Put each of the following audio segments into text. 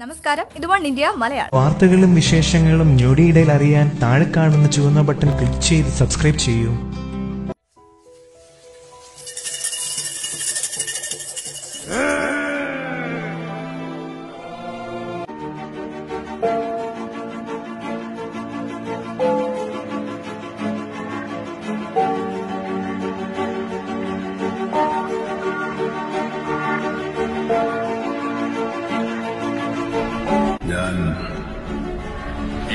നമസ്കാരം, ഇത് one India Malayalam. വാർത്തകളും വിശേഷങ്ങളും ഞൊടിയിടയിൽ അറിയാൻ താഴെ കാണുന്ന ചുവന്ന ബട്ടൺ ക്ലിക്ക് ചെയ്ത് സബ്സ്ക്രൈബ് ചെയ്യൂ. ഞാൻ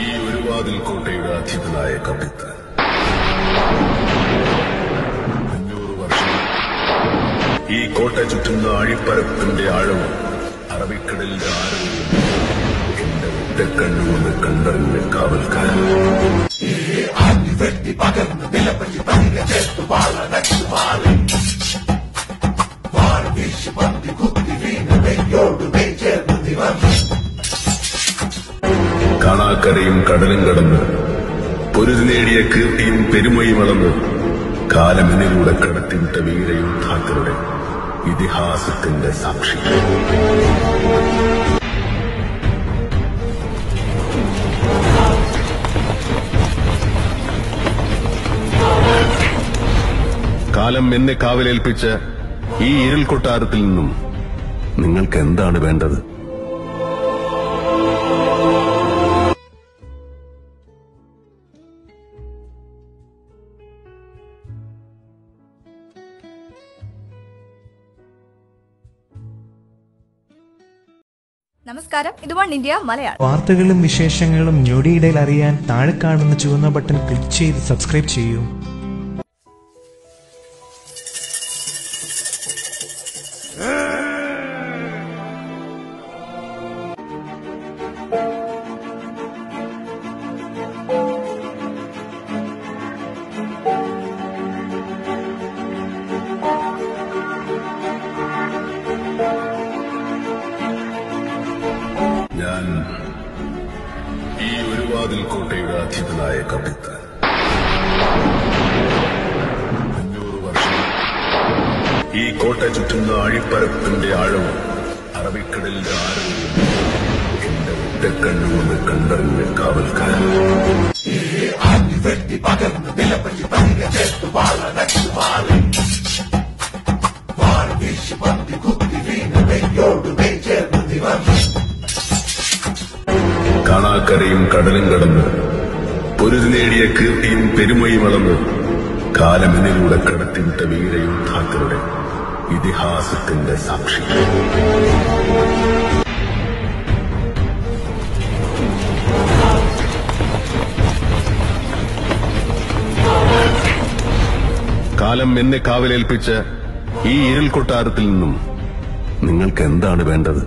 ഈ ഒരു വാതിൽ കോട്ടയുടെ അധിപനായ കപ്പിത്താൻ 500 വർഷം ഈ കോട്ട ചുറ്റുന്ന അഴിപ്പരപ്പിന്റെ ആഴവും അറബിക്കടലിന്റെ ആഴവും എന്റെ ഒറ്റക്കണ്ണുകൊണ്ട് കണ്ടറിഞ്ഞ കാവൽക്കാരൻ. കാണാക്കരയും കടലും കടന്ന് പൊരുതി നേടിയ കീർത്തിയും പെരുമയും വളർന്ന് കാലമെന്നിലൂടെ കടത്തിവിട്ട വീരയോദ്ധാക്കളുടെ ഇതിഹാസത്തിന്റെ സാക്ഷി. കാലം എന്നെ കാവലേൽപ്പിച്ച ഈ ഇരുൾ കൊട്ടാരത്തിൽ നിന്നും നിങ്ങൾക്ക് എന്താണ് വേണ്ടത്? നമസ്കാരം, ഇത് വൺ ഇന്ത്യ മലയാളം. വാർത്തകളും വിശേഷങ്ങളും ഞൊടിയിടയിൽ അറിയാൻ താഴെ കാണുന്ന ചുവന്ന ബട്ടൺ ക്ലിക്ക് ചെയ്ത് സബ്സ്ക്രൈബ് ചെയ്യൂ. ഞാൻ ഈ ഒരു വാതിൽ കോട്ടയുടെ അധിപനായ കപ്പിത്താൻ 500 വർഷം ഈ കോട്ട ചുറ്റുന്ന അഴിപ്പരപ്പിന്റെ ആഴവും അറബിക്കടലിന്റെ ആഴവും എന്റെ ഒറ്റക്കണ്ണുകൊണ്ട് കണ്ടറിഞ്ഞ കാവൽക്കാരൻ. കാണാക്കരയും കടലും കടന്ന് പൊരുതി നേടിയ കീർത്തിയും പെരുമയും വളർന്ന് കാലമെന്നിലൂടെ കടത്തിവിട്ട വീരയോദ്ധാക്കളുടെ ഇതിഹാസത്തിന്റെ സാക്ഷി. കാലം എന്നെ കാവലേൽപ്പിച്ച ഈ ഇരുൾ കൊട്ടാരത്തിൽ നിന്നും നിങ്ങൾക്ക് എന്താണ് വേണ്ടത്?